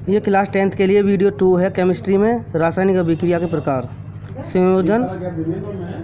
ये class 10th के लिए वीडियो 2 है। केमिस्ट्री में रासायनिक अभिक्रिया के प्रकार, संयोजन,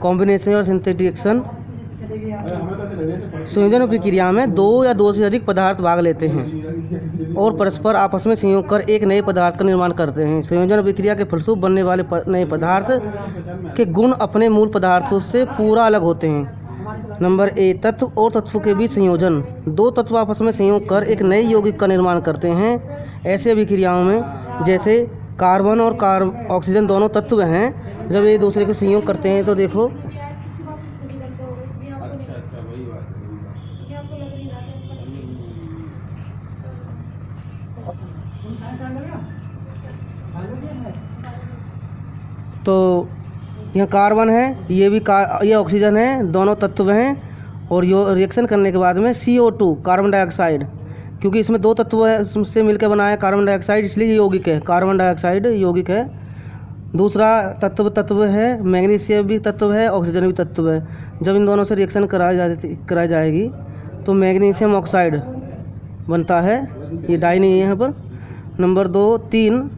कॉम्बिनेशन और सिंथेटिक रिएक्शन। संयोजन अभिक्रिया में 2 या 2 से अधिक पदार्थ भाग लेते हैं और परस्पर आपस में संयोग कर एक नए पदार्थ का निर्माण करते हैं। संयोजन अभिक्रिया के फलस्वरूप बनने वाले नए पदार्थ के गुण अपने मूल पदार्थों से पूरा अलग होते हैं। नंबर ए, तत्व और तत्व के बीच संयोजन। 2 तत्व आपस में संयोग कर एक नए यौगिक का निर्माण करते हैं। ऐसे अभिक्रियाओं में जैसे कार्बन और ऑक्सीजन दोनों तत्व हैं, जब ये दूसरे को संयोग करते हैं तो देखो तो यह कार्बन है, ये ऑक्सीजन है, दोनों तत्व हैं। और यो रिएक्शन करने के बाद में CO2 कार्बन डाइऑक्साइड, क्योंकि इसमें 2 तत्व है उससे मिलकर बना है कार्बन डाइऑक्साइड, इसलिए ये यौगिक है, कार्बन डाइऑक्साइड यौगिक है। दूसरा तत्व है मैग्नीशियम भी तत्व है, ऑक्सीजन भी तत्व है। जब इन दोनों से रिएक्शन कराई जाएगी तो मैग्नीशियम ऑक्साइड बनता है। ये डाई नहीं है यहाँ पर। नंबर 2, 3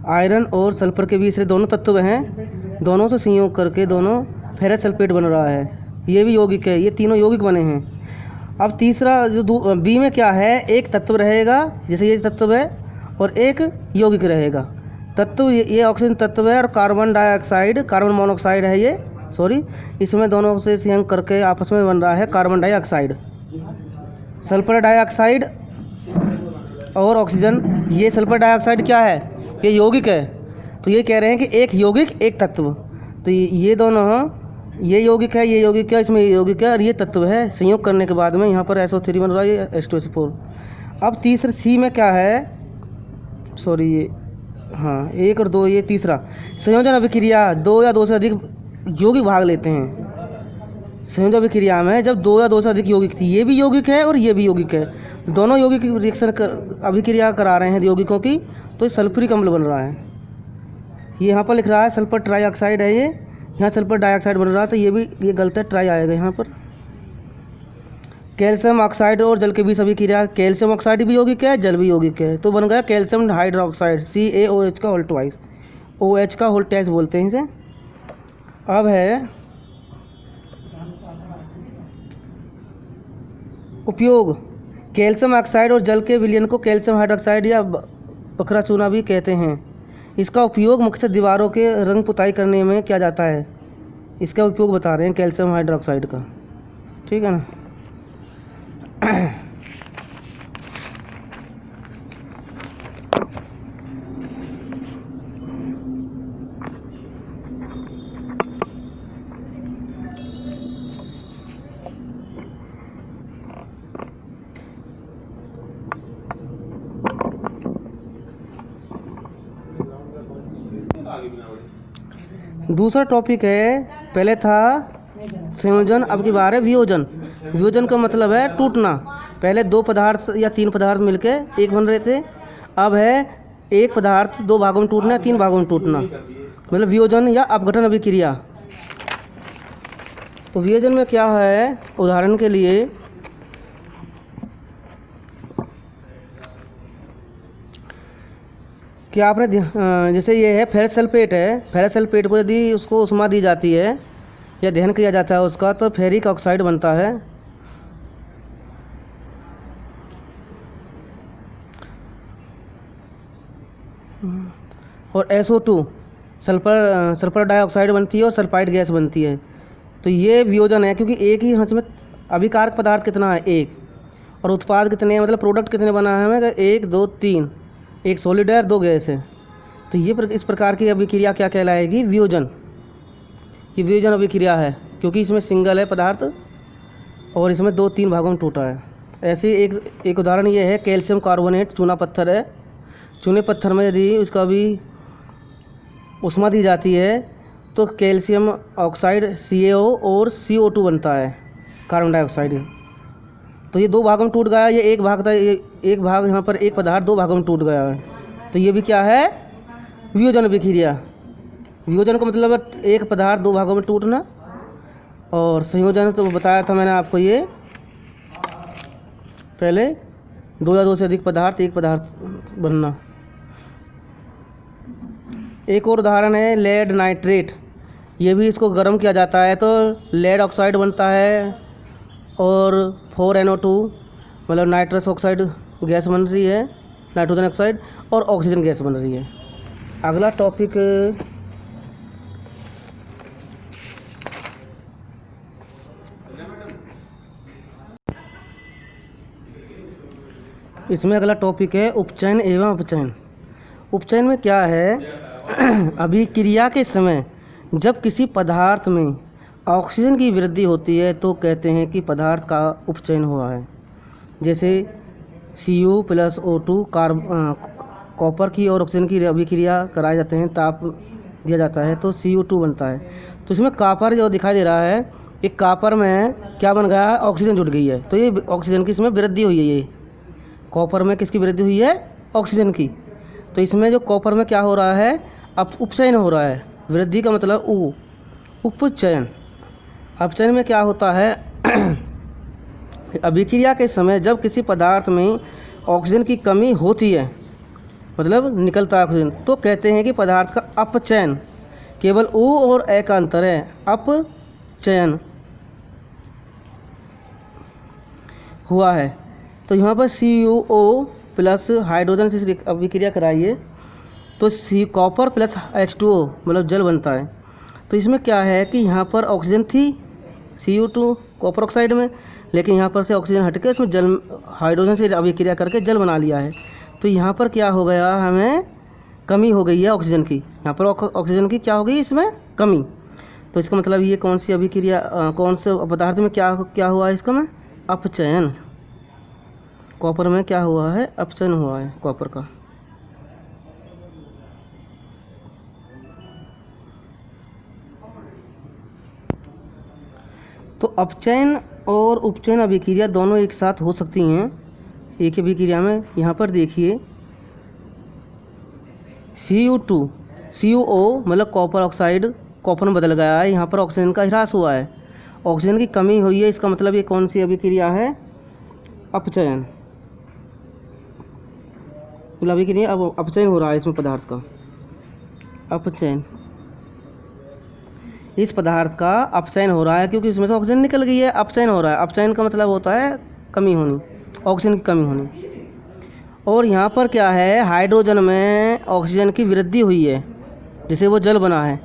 आयरन और सल्फर के बीच से दोनों तत्व हैं, दोनों से संयोग करके दोनों फेरस सल्फेट बन रहा है। ये भी यौगिक है, ये तीनों यौगिक बने हैं। अब तीसरा जो बी में क्या है, एक तत्व रहेगा, जैसे ये तत्व है, और एक यौगिक रहेगा। तत्व ये ऑक्सीजन तत्व है और कार्बन डाइऑक्साइड, कार्बन मोनोऑक्साइड है ये, इसमें दोनों से संयोग करके आपस में बन रहा है कार्बन डाइऑक्साइड। सल्फर डाइऑक्साइड और ऑक्सीजन, ये सल्फर डाइऑक्साइड क्या है, ये यौगिक है। तो ये कह रहे हैं कि एक यौगिक एक तत्व, तो ये दोनों, ये यौगिक है, ये यौगिक है, इसमें ये यौगिक है और ये तत्व है। संयोग करने के बाद में यहाँ पर SO3 बन रहा है, ये H2SO4। अब तीसरा सी में क्या है, ये 1 और 2, ये तीसरा संयोजन अभिक्रिया 2 या 2 से अधिक यौगिक भाग लेते हैं। संयोजन अभिक्रिया में जब 2 या 2 से अधिक यौगिक थी, ये भी यौगिक है और ये भी यौगिक है, दोनों यौगिक रिएक्शन अभिक्रिया करा रहे हैं यौगिकों की, तो ये सल्फ्यूरिक अम्ल बन रहा है। ये यहाँ पर लिख रहा है सल्फर ट्राईऑक्साइड है, ये यहाँ सल्फर डाइऑक्साइड बन रहा है, तो ये गलत है, ट्राई आएगा यहाँ पर। कैल्शियम ऑक्साइड और जल के बीच अभिक्रिया, कैल्शियम ऑक्साइड भी यौगिक है, जल भी यौगिक है, तो बन गया कैल्शियम हाइड्रोक्साइड, CaOH का होल ट्वाइस, OH का होल टैक्स बोलते हैं इसे। अब है उपयोग। कैल्शियम ऑक्साइड और जल के विलयन को कैल्शियम हाइड्रोक्साइड या बखरा चूना भी कहते हैं। इसका उपयोग मुख्यतः दीवारों के रंग पुताई करने में किया जाता है। इसका उपयोग बता रहे हैं कैल्शियम हाइड्रोक्साइड का, ठीक है ना। दूसरा टॉपिक है, पहले था संयोजन, अब की बार है वियोजन। वियोजन का मतलब है टूटना। पहले 2 पदार्थ या 3 पदार्थ मिलकर एक बन रहे थे, अब है एक पदार्थ 2 भागों में टूटना, 3 भागों में टूटना, मतलब वियोजन या अपघटन अभिक्रिया। तो वियोजन में क्या है, उदाहरण के लिए कि आपने जैसे ये है फेरस सल्फेट है, फेरस सल्फेट को यदि उसको उष्मा दी जाती है या दहन किया जाता है उसका, तो फेरिक ऑक्साइड बनता है। और SO2 सल्फर डाइऑक्साइड बनती है और सल्फाइड गैस बनती है। तो ये वियोजन है, क्योंकि एक ही हंस में अभिकारक पदार्थ कितना है, एक, और उत्पाद कितने हैं, मतलब प्रोडक्ट कितने बना है हमें, 1 2 3, एक सॉलिड है, 2 गैस है। तो ये इस प्रकार की अभिक्रिया क्या कहलाएगी, वियोजन। ये वियोजन अभिक्रिया है, क्योंकि इसमें सिंगल है पदार्थ और इसमें 2-3 भागों में टूटा है। ऐसे एक उदाहरण ये है, कैल्शियम कार्बोनेट चूना पत्थर है। चूने पत्थर में यदि उसका भी उष्मा दी जाती है तो कैल्शियम ऑक्साइड CaO और CO2 बनता है, कार्बन डाइऑक्साइड। तो ये 2 भागों में टूट गया, ये एक भाग था, एक भाग यहाँ पर एक पदार्थ 2 भागों में टूट गया है, तो ये भी क्या है, वियोजन अभिक्रिया। वियोजन का मतलब है एक पदार्थ 2 भागों में टूटना, और संयोजन तो बताया था मैंने आपको, ये पहले दो या दो से अधिक पदार्थ एक पदार्थ बनना। एक और उदाहरण है लेड नाइट्रेट। ये भी इसको गर्म किया जाता है तो लेड ऑक्साइड बनता है और 4NO2 मतलब नाइट्रस ऑक्साइड गैस बन रही है, नाइट्रोजन ऑक्साइड, और ऑक्सीजन गैस बन रही है। अगला टॉपिक इसमें अगला टॉपिक है उपचयन एवं अपचयन। उपचयन में क्या है अभिक्रिया के समय जब किसी पदार्थ में ऑक्सीजन की वृद्धि होती है तो कहते हैं कि पदार्थ का उपचयन हुआ है। जैसे Cu+O2 कॉपर की और ऑक्सीजन की अभिक्रिया कराए जाते हैं, ताप दिया जाता है तो Cu2 बनता है। तो इसमें कॉपर जो दिखाई दे रहा है, एक कॉपर में क्या बन गया है, ऑक्सीजन जुड़ गई है, तो ये ऑक्सीजन की इसमें वृद्धि हुई है। ये कॉपर में किसकी वृद्धि हुई है, ऑक्सीजन की। तो इसमें जो कॉपर में क्या हो रहा है, अब उपचयन हो रहा है। वृद्धि का मतलब उपचयन। अपचयन में क्या होता है अभिक्रिया के समय जब किसी पदार्थ में ऑक्सीजन की कमी होती है, मतलब निकलता है ऑक्सीजन, तो कहते हैं कि पदार्थ का अपचयन। केवल U और A का अंतर है, अपचयन हुआ है। तो यहाँ पर CuO प्लस हाइड्रोजन से अभिक्रिया कराइए तो कॉपर प्लस H2O मतलब जल बनता है। तो इसमें क्या है कि यहाँ पर ऑक्सीजन थी Cu2 कॉपर ऑक्साइड में, लेकिन यहाँ पर से ऑक्सीजन हट के इसमें जल हाइड्रोजन से अभिक्रिया करके जल बना लिया है। तो यहाँ पर क्या हो गया, हमें कमी हो गई है ऑक्सीजन की। यहाँ पर ऑक्सीजन की क्या हो गई, इसमें कमी। तो इसका मतलब ये कौन सी अभिक्रिया, कौन से पदार्थ में क्या हुआ है, इसका में अपचयन। कॉपर में क्या हुआ है, अपचयन हुआ है कॉपर का। तो अपचयन और उपचयन अभिक्रिया दोनों एक साथ हो सकती हैं एक ही अभिक्रिया में। यहाँ पर देखिए CuO मतलब कॉपर ऑक्साइड, कॉपर में बदल गया है, यहाँ पर ऑक्सीजन का ह्रास हुआ है, ऑक्सीजन की कमी हुई है। इसका मतलब ये कौन सी अभिक्रिया है, अपचयन। मतलब अभिक्रिया अब अपचयन हो रहा है इसमें पदार्थ का, अपचयन। इस पदार्थ का अपचयन हो रहा है क्योंकि इसमें से ऑक्सीजन निकल गई है, अपचयन हो रहा है। अपचयन का मतलब होता है कमी होनी, ऑक्सीजन की कमी होनी। और यहाँ पर क्या है, हाइड्रोजन में ऑक्सीजन की वृद्धि हुई है, जैसे वो जल बना है,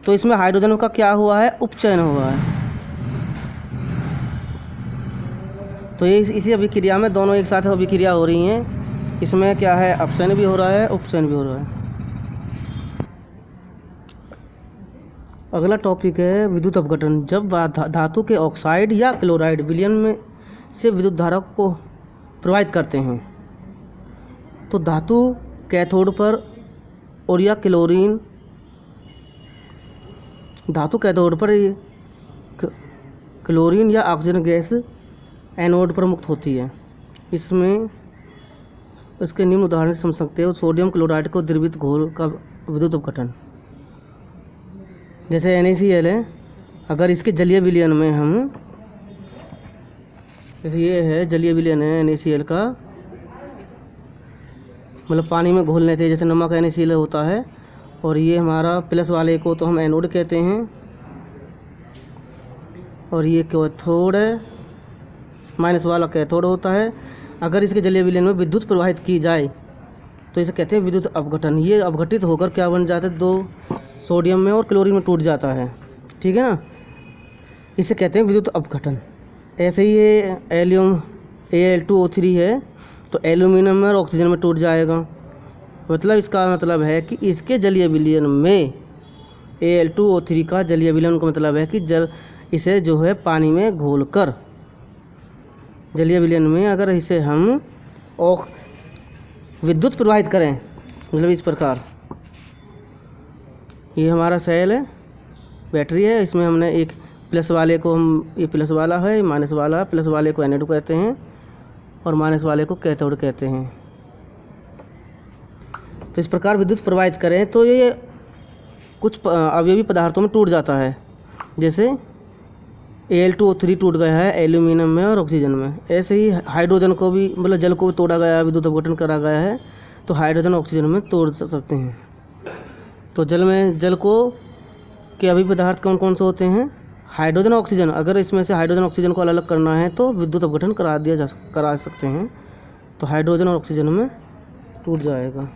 तो इसमें हाइड्रोजन का क्या हुआ है, उपचयन हुआ है। तो ये इसी अभिक्रिया में दोनों एक साथ अभिक्रिया हो रही हैं। इसमें क्या है, अपचयन भी हो रहा है, उपचयन भी हो रहा है। अगला टॉपिक है विद्युत अपघटन। जब धातु के ऑक्साइड या क्लोराइड विलयन में से विद्युत धारा को प्रवाहित करते हैं तो धातु कैथोड पर और या क्लोरीन, धातु कैथोड पर क्लोरीन या ऑक्सीजन गैस एनोड पर मुक्त होती है। इसमें इसके निम्न उदाहरण से समझ सकते हो। सोडियम क्लोराइड को द्रवित घोल का विद्युत अपघटन, जैसे NaCl है, अगर इसके जलीय विलयन में हम, ये है जलीय विलयन है NaCl का, मतलब पानी में घोल लेते हैं, जैसे नमक NaCl होता है, और ये हमारा प्लस वाले को तो हम एनोड कहते हैं, और ये कैथोड है, माइनस वाला कैथोड होता है। अगर इसके जलीय विलयन में विद्युत प्रवाहित की जाए तो इसे कहते हैं विद्युत अपघटन। ये अपघटित होकर क्या बन जाता है, दो सोडियम में और क्लोरीन में टूट जाता है, ठीक है ना, इसे कहते हैं विद्युत अपघटन। ऐसे ही ये एलियम Al2O3 है, तो एल्यूमिनियम में और ऑक्सीजन में टूट जाएगा। मतलब इसका मतलब है कि इसके जलीय विलयन में Al2O3 का जलीय विलयन का मतलब है कि जल इसे जो है पानी में घोलकर जलीय विलयन में अगर इसे हम विद्युत प्रवाहित करें, मतलब इस प्रकार, ये हमारा सेल है, बैटरी है, इसमें हमने एक प्लस वाले को हम, ये प्लस वाला है, माइनस वाला, प्लस वाले को एनोड कहते हैं और माइनस वाले को कैथोड कहते हैं। तो इस प्रकार विद्युत प्रवाहित करें तो ये कुछ अवयवी पदार्थों में टूट जाता है, जैसे Al2O3 टूट गया है एल्यूमिनियम में और ऑक्सीजन में। ऐसे ही हाइड्रोजन को भी, मतलब जल को भी तोड़ा गया है, विद्युत अपघटन करा गया है, तो हाइड्रोजन ऑक्सीजन में तोड़ सकते हैं। तो जल को के अभी पदार्थ कौन कौन से होते हैं? Hydrogen oxygen. अगर इसमें से हाइड्रोजन ऑक्सीजन को अलग अलग करना है तो विद्युत अपघटन करा सकते हैं, तो हाइड्रोजन और ऑक्सीजन में टूट जाएगा।